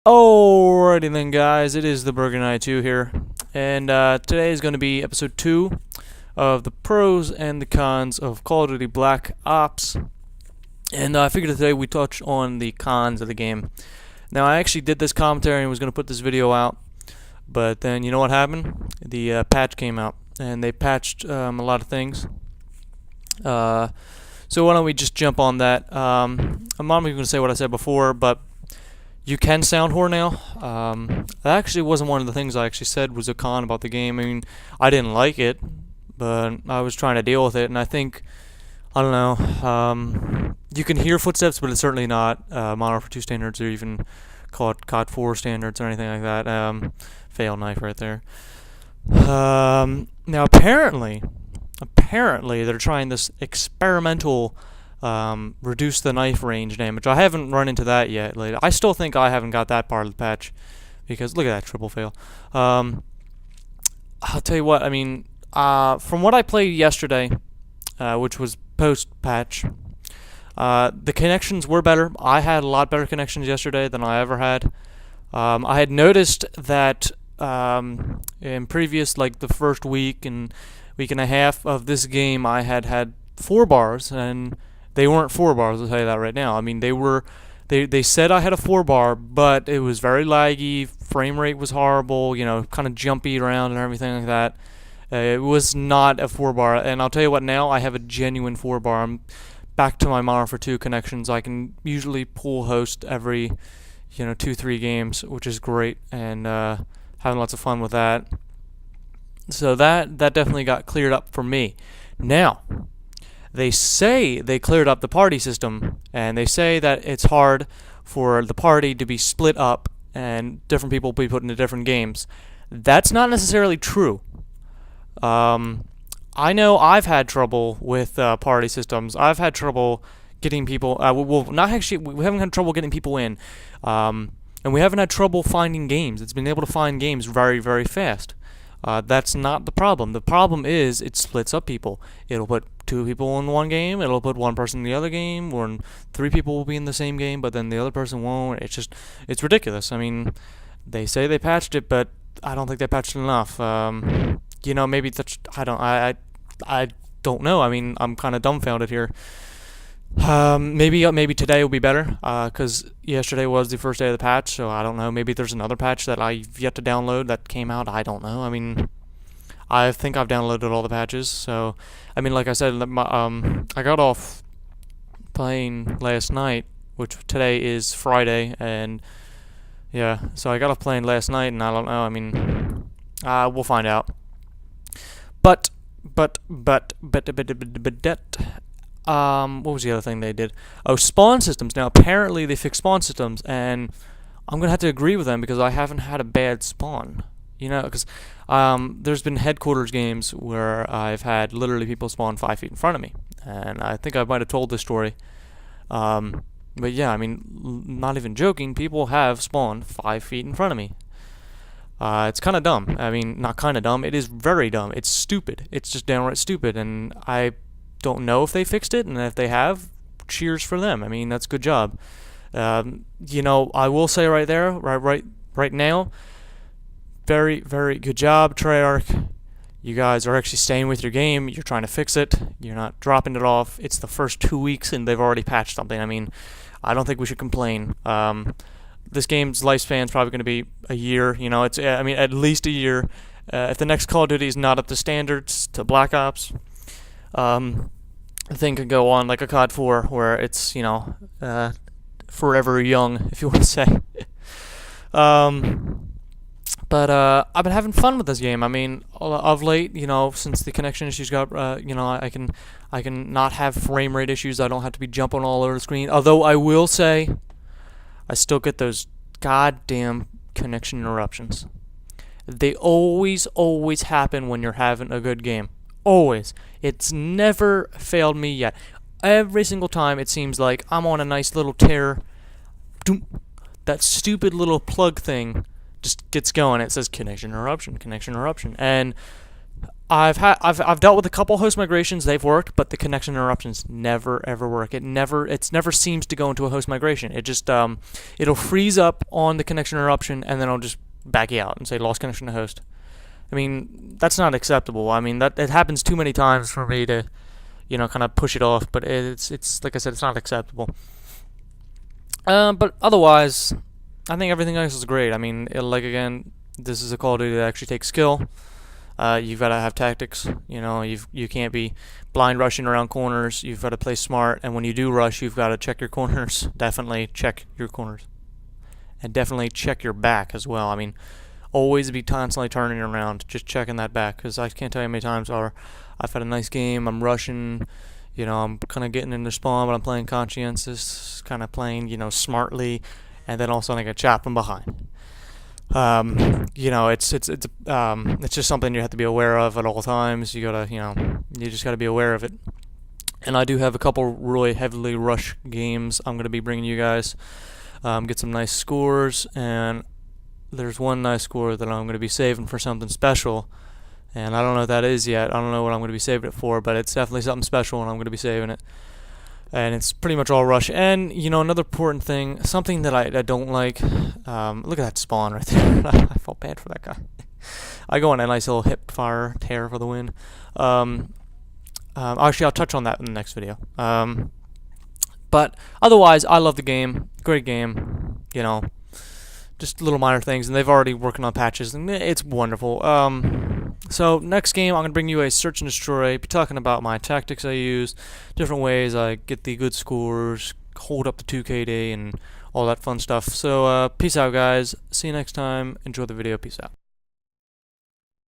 Alrighty then, guys, it is the Burger Knight 2 here, and today is going to be episode 2 of the pros and the cons of Call of Duty Black Ops. And I figured today we touch on the cons of the game. Now, I actually did this commentary and was going to put this video out, but then you know what happened? The patch came out, and they patched a lot of things. So why don't we just jump on that? I'm not even going to say what I said before, but you can sound whore now. That actually wasn't one of the things I actually said was a con about the game. I mean, I didn't like it, but I was trying to deal with it, and I think, I don't know, you can hear footsteps, but it's certainly not Modern Warfare 2 standards or even COD 4 standards or anything like that. Fail knife right there. Now, apparently, they're trying this experimental reduce the knife range damage. I haven't run into that yet. I still think I haven't got that part of the patch because look at that triple fail. I'll tell you what. I mean, from what I played yesterday, which was post patch, the connections were better. I had a lot better connections yesterday than I ever had. I had noticed that in previous, like the first week and a half of this game, I had 4 bars and they weren't 4 bars, I'll tell you that right now. I mean, they said I had a 4 bar, but it was very laggy, frame rate was horrible, kind of jumpy around and everything like that. It was not a 4 bar, and I'll tell you what, now I have a genuine 4 bar. I'm back to my Modern Warfare 2 connections. I can usually pull host every, 2-3 games, which is great, and having lots of fun with that. So that definitely got cleared up for me. Now, they say they cleared up the party system, and they say that it's hard for the party to be split up and different people be put into different games. That's not necessarily true. I know I've had trouble with party systems. I've had trouble getting people. Not actually. We haven't had trouble getting people in, and we haven't had trouble finding games. It's been able to find games very, very fast. That's not the problem. The problem is it splits up people. It'll put 2 people in one game. It'll put 1 person in the other game, or 3 people will be in the same game, but then the other person won't. It's ridiculous. I mean, they say they patched it, but I don't think they patched it enough. Maybe that's, I don't know. I mean, I'm kind of dumbfounded here. Maybe today will be better, because yesterday was the first day of the patch, so I don't know. Maybe there's another patch that I've yet to download that came out. I don't know. I mean, I think I've downloaded all the patches, so, I mean, like I said, I got off playing last night, which today is Friday, and, yeah, so I got off playing last night, and I don't know. I mean, we'll find out. But, what was the other thing they did? Oh, spawn systems. Now, apparently they fixed spawn systems, and I'm going to have to agree with them because I haven't had a bad spawn. Because there's been headquarters games where I've had literally people spawn 5 feet in front of me, and I think I might have told this story. But yeah, I mean, not even joking, people have spawned 5 feet in front of me. It's kind of dumb. I mean, not kind of dumb, it is very dumb. It's stupid. It's just downright stupid, and I don't know if they fixed it, and if they have, cheers for them. I mean, that's a good job. I will say right there, right now, very, very good job, Treyarch. You guys are actually staying with your game. You're trying to fix it. You're not dropping it off. It's the first 2 weeks, and they've already patched something. I mean, I don't think we should complain. This game's lifespan is probably going to be a year. It's at least a year. If the next Call of Duty is not up to standards to Black Ops, the thing could go on like a COD 4, where it's forever young, if you want to say. But I've been having fun with this game. I mean, of late, since the connection issues got, I can not have frame rate issues. I don't have to be jumping all over the screen. Although I will say, I still get those goddamn connection interruptions. They always happen when you're having a good game. Always. It's never failed me yet. Every single time it seems like I'm on a nice little tear. That stupid little plug thing just gets going. It says connection interruption. And I've dealt with a couple host migrations. They've worked, but the connection interruptions never ever work. It never seems to go into a host migration. It just it'll freeze up on the connection interruption, and then it'll just back you out and say lost connection to host. I mean, that's not acceptable. I mean, that it happens too many times for me to, kind of push it off. But it's like I said, it's not acceptable. But otherwise, I think everything else is great. I mean, again, this is a Call of Duty that actually takes skill. You've got to have tactics. You can't be blind rushing around corners. You've got to play smart, and when you do rush, you've got to check your corners. Definitely check your corners, and definitely check your back as well. I mean, always be constantly turning around, just checking that back, because I can't tell you how many times I've had a nice game, I'm rushing, I'm kind of getting into spawn, but I'm playing conscientious, kind of playing, smartly, and then all of a sudden I get chopped from behind. It's just something you have to be aware of at all times. You just gotta be aware of it. And I do have a couple really heavily rush games I'm gonna be bringing you guys. Get some nice scores, and there's one nice score that I'm gonna be saving for something special. And I don't know what that is yet. I don't know what I'm gonna be saving it for, but it's definitely something special, and I'm gonna be saving it. And it's pretty much all rush. And another important thing, something that I don't like. Look at that spawn right there. I felt bad for that guy. I go on a nice little hip fire tear for the win. Actually, I'll touch on that in the next video. But otherwise, I love the game. Great game. Just little minor things, and they've already working on patches, and it's wonderful. So next game, I'm going to bring you a search and destroy, be talking about my tactics I use, different ways I get the good scores, hold up the 2KD, and all that fun stuff. So peace out, guys. See you next time. Enjoy the video. Peace out.